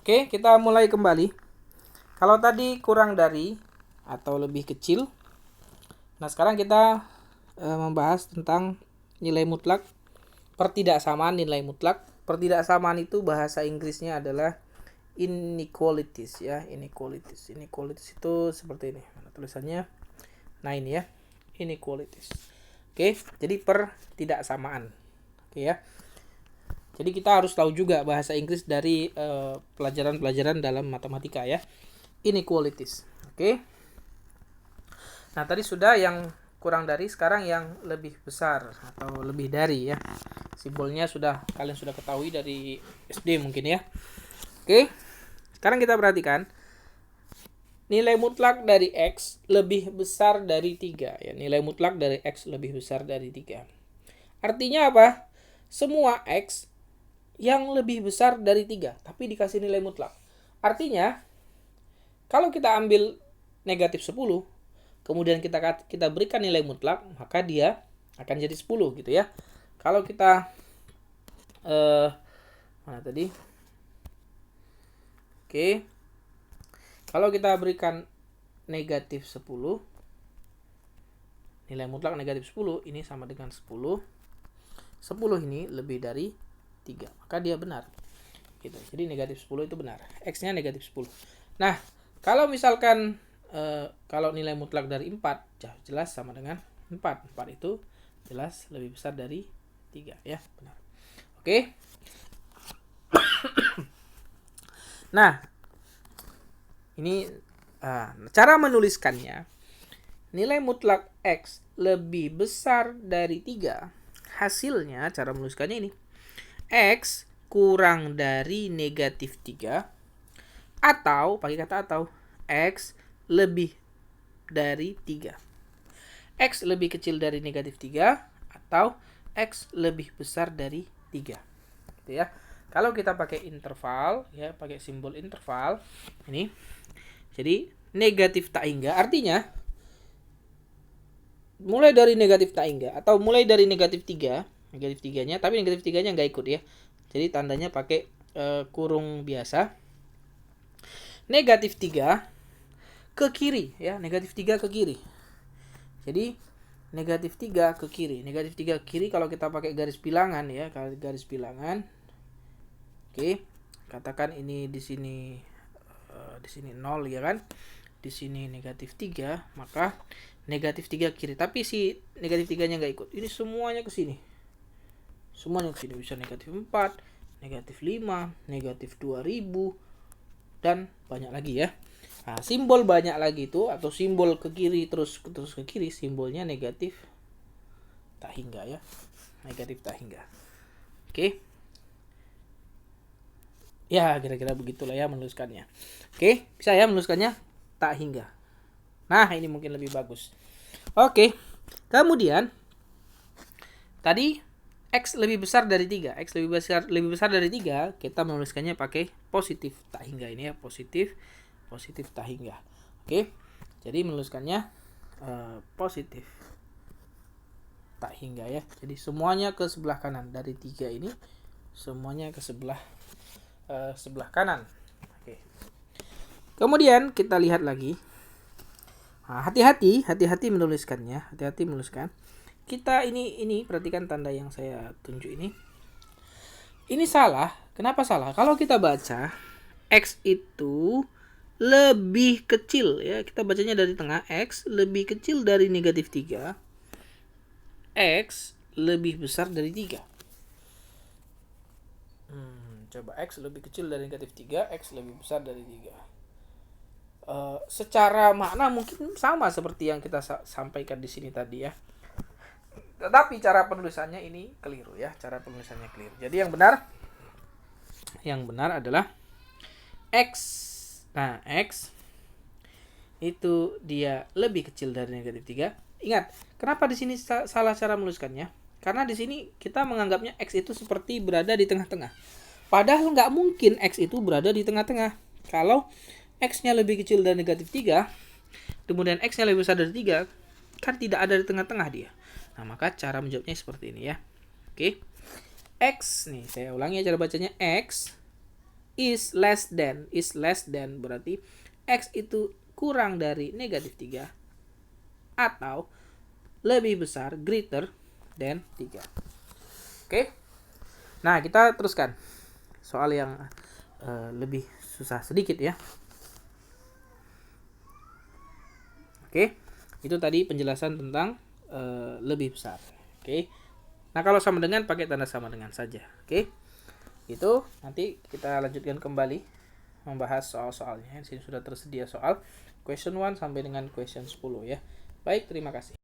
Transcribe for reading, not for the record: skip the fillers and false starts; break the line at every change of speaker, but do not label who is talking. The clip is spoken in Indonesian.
Oke, kita mulai kembali. Kalau tadi kurang dari atau lebih kecil. Nah, sekarang kita membahas tentang nilai mutlak, pertidaksamaan nilai mutlak. Pertidaksamaan itu bahasa Inggrisnya adalah inequalities ya, inequalities. Inequalities itu seperti ini. Mana tulisannya? Nah, ini ya, inequalities. Oke, jadi pertidaksamaan. Oke ya. Jadi kita harus tahu juga bahasa Inggris dari pelajaran-pelajaran dalam matematika ya. Inequalities. Oke. Nah, tadi sudah yang kurang dari, sekarang yang lebih besar atau lebih dari ya. Simbolnya kalian sudah ketahui dari SD mungkin ya. Oke. Sekarang kita perhatikan nilai mutlak dari X lebih besar dari 3 ya. Nilai mutlak dari X lebih besar dari 3. Artinya apa? Semua X yang lebih besar dari 3 tapi dikasih nilai mutlak. Artinya kalau kita ambil negatif 10 kemudian kita berikan nilai mutlak, maka dia akan jadi 10 gitu ya. Kalau kita mana tadi? Oke. Kalau kita berikan negatif 10, nilai mutlak negatif 10 ini sama dengan 10. 10 ini lebih dari 3, maka dia benar. Gitu. Jadi negatif 10 itu benar. X-nya negatif 10. Nah, kalau misalkan kalau nilai mutlak dari 4, jelas sama dengan 4. 4 itu jelas lebih besar dari 3 ya, benar. Oke. Nah, ini cara menuliskannya. Nilai mutlak X lebih besar dari 3. Hasilnya cara menuliskannya ini. X kurang dari negatif 3 atau pakai kata atau X lebih dari 3. X lebih kecil dari negatif 3 atau X lebih besar dari 3. Gitu ya. Kalau kita pakai interval ya, pakai simbol interval ini. Jadi negatif tak hingga artinya mulai dari negatif tak hingga atau mulai dari negatif 3, negatif 3-nya, tapi negatif 3-nya nggak ikut ya. Jadi tandanya pakai kurung biasa. Negatif 3 ke kiri ya, negatif 3 ke kiri. Jadi negatif 3 ke kiri. Negatif 3 ke kiri kalau kita pakai garis bilangan ya, garis bilangan. Oke. Katakan ini di sini 0 ya kan. Di sini negatif 3, maka negatif 3 ke kiri. Tapi si negatif 3-nya nggak ikut. Ini semuanya ke sini. Semuanya ke sini, bisa negatif 4, negatif 5, negatif 2000 dan banyak lagi ya. Nah, simbol banyak lagi itu atau simbol ke kiri terus ke kiri, simbolnya negatif tak hingga ya. Negatif tak hingga. Oke. Ya, kira-kira begitulah ya menuliskannya. Oke, bisa ya menuliskannya tak hingga. Nah, ini mungkin lebih bagus. Oke. Kemudian tadi X lebih besar dari 3. X lebih besar dari 3, kita menuliskannya pakai positif tak hingga ini ya, positif tak hingga. Oke. Jadi menuliskannya positif tak hingga ya. Jadi semuanya ke sebelah kanan dari 3 ini, semuanya ke sebelah kanan. Oke. Kemudian kita lihat lagi. Nah, hati-hati menuliskannya, hati-hati menuliskan. Kita ini perhatikan tanda yang saya tunjuk ini. Ini salah. Kenapa salah? Kalau kita baca X itu lebih kecil ya, kita bacanya dari tengah, X lebih kecil dari negatif 3. X lebih besar dari 3. Coba X lebih kecil dari negatif 3, X lebih besar dari 3. Secara makna mungkin sama seperti yang kita sampaikan di sini tadi ya. Tetapi cara penulisannya ini keliru ya, cara penulisannya keliru. Jadi yang benar adalah X. Nah, X itu dia lebih kecil dari negatif 3. Ingat, kenapa di sini salah cara menuliskannya? Karena di sini kita menganggapnya X itu seperti berada di tengah-tengah. Padahal nggak mungkin X itu berada di tengah-tengah. Kalau X-nya lebih kecil dari negatif 3, kemudian X-nya lebih besar dari 3, kan tidak ada di tengah-tengah dia. Nah, maka cara menjawabnya seperti ini ya. Oke. X nih, saya ulangi cara bacanya X is less than berarti X itu kurang dari negatif 3 atau lebih besar, greater than 3. Oke. Nah, kita teruskan soal yang lebih susah sedikit ya. Oke. Itu tadi penjelasan tentang lebih besar. Oke. Nah, kalau sama dengan pakai tanda sama dengan saja. Oke. Itu nanti kita lanjutkan kembali membahas soal-soalnya. Di sini sudah tersedia soal question 1 sampai dengan question 10 ya. Baik, terima kasih.